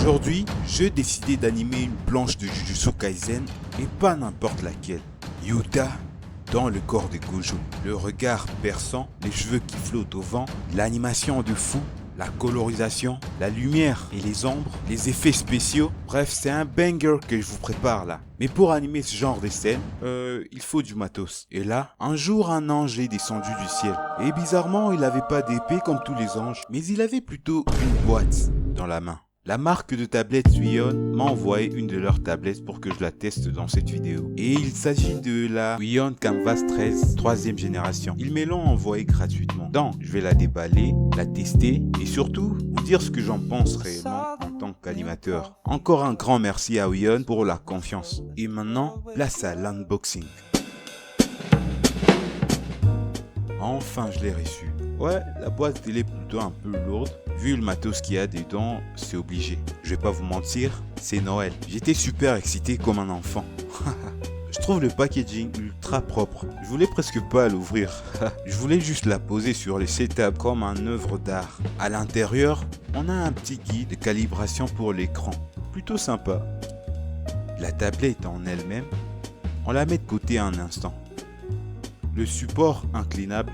Aujourd'hui, j'ai décidé d'animer une planche de Jujutsu Kaisen et pas n'importe laquelle. Yuta dans le corps de Gojo. Le regard perçant, les cheveux qui flottent au vent, l'animation de fou, la colorisation, la lumière et les ombres, les effets spéciaux. Bref, c'est un banger que je vous prépare là. Mais pour animer ce genre de scène, il faut du matos. Et là, un jour, un ange est descendu du ciel. Et bizarrement, il n'avait pas d'épée comme tous les anges, mais il avait plutôt une boîte dans la main. La marque de tablette Wion m'a envoyé une de leurs tablettes pour que je la teste dans cette vidéo. Et il s'agit de la Wion Canvas 13 3e génération. Ils me l'ont envoyé gratuitement. Donc, je vais la déballer, la tester et surtout vous dire ce que j'en pense réellement en tant qu'animateur. Encore un grand merci à Wion pour la confiance. Et maintenant, place à l'unboxing. Enfin, je l'ai reçu. Ouais, la boîte elle est plutôt un peu lourde. Vu le matos qu'il y a dedans, c'est obligé. Je vais pas vous mentir, c'est Noël. J'étais super excité comme un enfant. Je trouve le packaging ultra propre. Je voulais presque pas l'ouvrir. Je voulais juste la poser sur les setups comme un œuvre d'art. À l'intérieur, on a un petit guide de calibration pour l'écran. Plutôt sympa. La tablette en elle-même, on la met de côté un instant. Le support inclinable,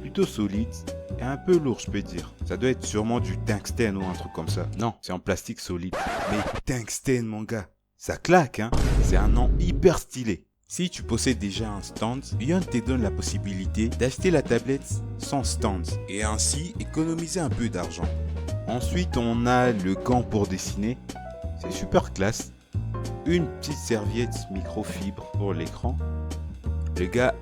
plutôt solide et un peu lourd je peux dire. Ça doit être sûrement du tungstène ou un truc comme ça. Non, c'est en plastique solide. Mais tungstène mon gars, ça claque hein. C'est un nom hyper stylé. Si tu possèdes déjà un stand, Wion te donne la possibilité d'acheter la tablette sans stand et ainsi économiser un peu d'argent. Ensuite on a le gant pour dessiner. C'est super classe. Une petite serviette microfibre pour l'écran. Le gars,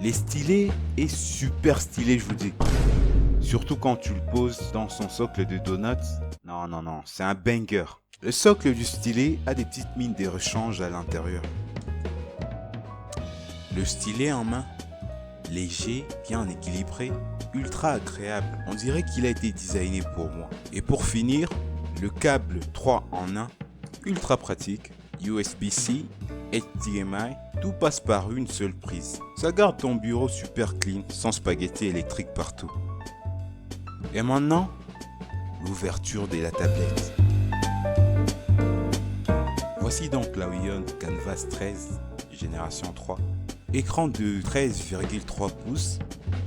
les stylés est super stylé, je vous dis. Surtout quand tu le poses dans son socle de donuts. Non, c'est un banger. Le socle du stylet a des petites mines de rechange à l'intérieur. Le stylet en main, léger, bien équilibré, ultra agréable. On dirait qu'il a été designé pour moi. Et pour finir, le câble 3 en 1, ultra pratique, USB-C, HDMI, tout passe par une seule prise. Ça garde ton bureau super clean, sans spaghetti électrique partout. Et maintenant, l'ouverture de la tablette. Voici donc la Wion Canvas 13 génération 3. Écran de 13,3 pouces,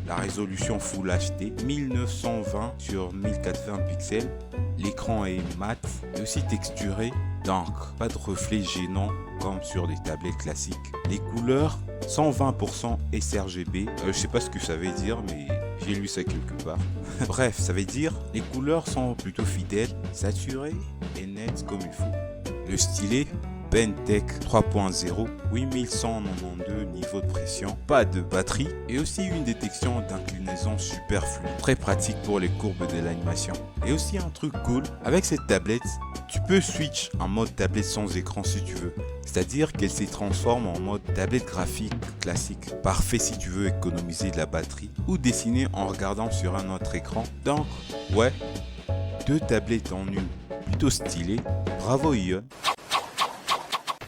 la résolution Full HD, 1920 sur 1080 pixels. L'écran est mat et aussi texturé, donc pas de reflets gênants comme sur des tablettes classiques. Les couleurs 120% sRGB, je sais pas ce que ça veut dire mais j'ai lu ça quelque part. Bref, ça veut dire les couleurs sont plutôt fidèles, saturées et nettes comme il faut. Le stylet Pentec 3.0, 8192 niveaux de pression, pas de batterie et aussi une détection d'inclinaison super fluide, très pratique pour les courbes de l'animation. Et aussi un truc cool, avec cette tablette, tu peux switch en mode tablette sans écran si tu veux. C'est-à-dire qu'elle se transforme en mode tablette graphique classique. Parfait si tu veux économiser de la batterie ou dessiner en regardant sur un autre écran. Donc, ouais, 2 tablettes en une, plutôt stylé. Bravo Wion.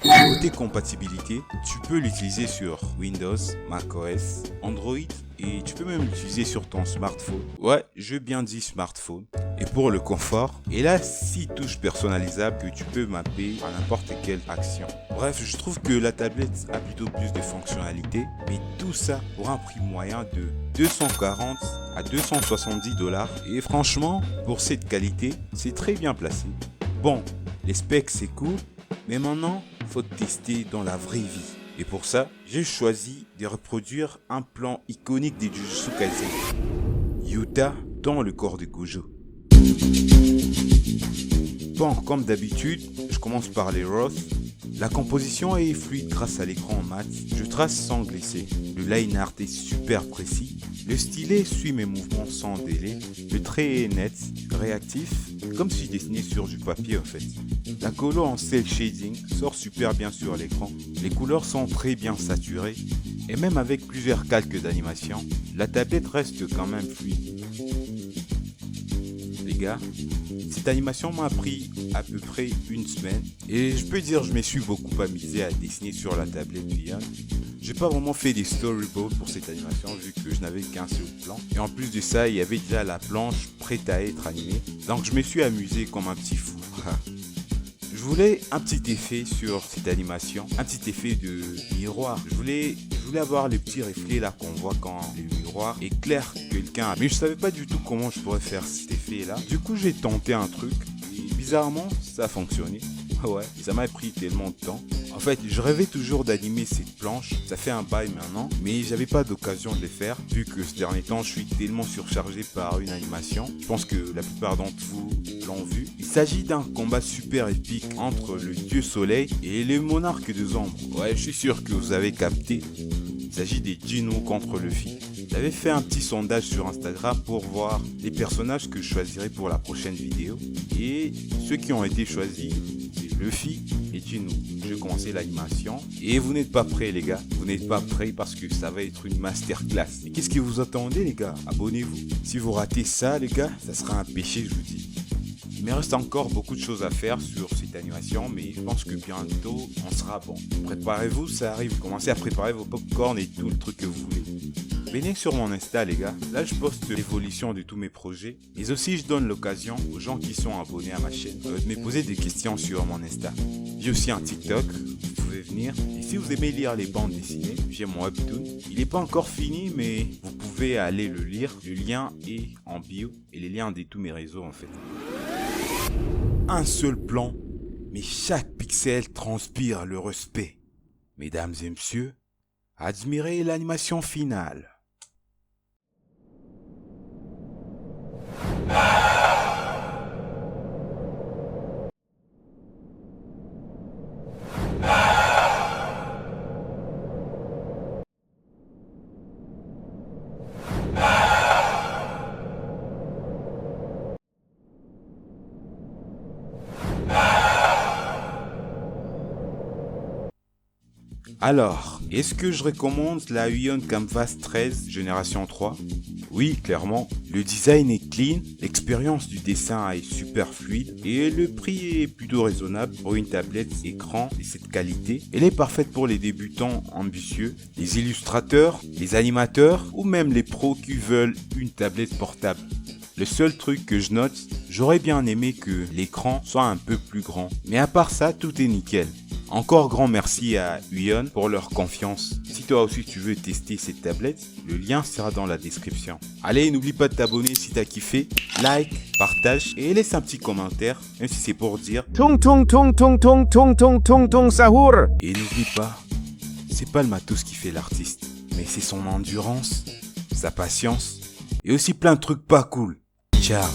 Côté compatibilité, tu peux l'utiliser sur Windows, macOS, Android et tu peux même l'utiliser sur ton smartphone. Ouais, je bien dis smartphone. Et pour le confort, elle a 6 touches personnalisables que tu peux mapper à n'importe quelle action. Bref, je trouve que la tablette a plutôt plus de fonctionnalités, mais tout ça pour un prix moyen de 240 à 270 $. Et franchement, pour cette qualité, c'est très bien placé. Bon, les specs c'est cool, mais maintenant, faut tester dans la vraie vie. Et pour ça, j'ai choisi de reproduire un plan iconique des Jujutsu Kaisen. Yuta dans le corps de Gojo. Bon, comme d'habitude, je commence par les Roth. La composition est fluide grâce à l'écran mat. Je trace sans glisser. Le line art est super précis. Le stylet suit mes mouvements sans délai. Le trait est net, réactif, comme si je dessinais sur du papier en fait. La colo en cel shading sort super bien sur l'écran. Les couleurs sont très bien saturées. Et même avec plusieurs calques d'animation, la tablette reste quand même fluide. Les gars, cette animation m'a pris à peu près une semaine. Et je peux dire je me suis beaucoup amusé à dessiner sur la tablette Wion. J'ai pas vraiment fait des storyboards pour cette animation vu que je n'avais qu'un seul plan. Et en plus de ça, il y avait déjà la planche prête à être animée. Donc je me suis amusé comme un petit fou. Je voulais un petit effet sur cette animation, un petit effet de miroir. Je voulais avoir les petits reflets là qu'on voit quand le miroir éclaire quelqu'un. Mais je savais pas du tout comment je pourrais faire cet effet là. Du coup j'ai tenté un truc et bizarrement ça a fonctionné. Ouais, ça m'a pris tellement de temps. En fait, je rêvais toujours d'animer cette planche. Ça fait un bail maintenant, mais j'avais pas d'occasion de les faire vu que ce dernier temps, je suis tellement surchargé par une animation. Je pense que la plupart d'entre vous l'ont vu. Il s'agit d'un combat super épique entre le dieu soleil et les monarques des ombres. Ouais, je suis sûr que vous avez capté. Il s'agit des Jinwoo contre Luffy. J'avais fait un petit sondage sur Instagram pour voir les personnages que je choisirais pour la prochaine vidéo. Et ceux qui ont été choisis, c'est Luffy et Jinwoo. Je vais commencer l'animation. Et vous n'êtes pas prêts les gars. Vous n'êtes pas prêts parce que ça va être une masterclass. Mais qu'est-ce que vous attendez les gars? Abonnez-vous. Si vous ratez ça les gars, ça sera un péché je vous dis. Il me reste encore beaucoup de choses à faire sur cette animation, mais je pense que bientôt on sera bon. Préparez-vous, ça arrive. Commencez à préparer vos popcorn et tout le truc que vous voulez. Venez sur mon Insta les gars, là je poste l'évolution de tous mes projets, mais aussi je donne l'occasion aux gens qui sont abonnés à ma chaîne de me poser des questions sur mon Insta. J'ai aussi un TikTok, vous pouvez venir, et si vous aimez lire les bandes dessinées, j'ai mon webtoon. Il n'est pas encore fini mais vous pouvez aller le lire, le lien est en bio et les liens de tous mes réseaux en fait. Un seul plan, mais chaque pixel transpire le respect. Mesdames et messieurs, admirez l'animation finale. Alors, est-ce que je recommande la Huion Canvas 13 Génération 3? Oui, clairement. Le design est clean, l'expérience du dessin est super fluide et le prix est plutôt raisonnable pour une tablette écran de cette qualité. Elle est parfaite pour les débutants ambitieux, les illustrateurs, les animateurs ou même les pros qui veulent une tablette portable. Le seul truc que je note, j'aurais bien aimé que l'écran soit un peu plus grand. Mais à part ça, tout est nickel. Encore grand merci à Huion pour leur confiance. Si toi aussi tu veux tester cette tablette, le lien sera dans la description. Allez, n'oublie pas de t'abonner si t'as kiffé, like, partage et laisse un petit commentaire, même si c'est pour dire Tung tung tung tung tung tung tung tung tung sahur. Et n'oublie pas, c'est pas le matos qui fait l'artiste, mais c'est son endurance, sa patience et aussi plein de trucs pas cool. Ciao.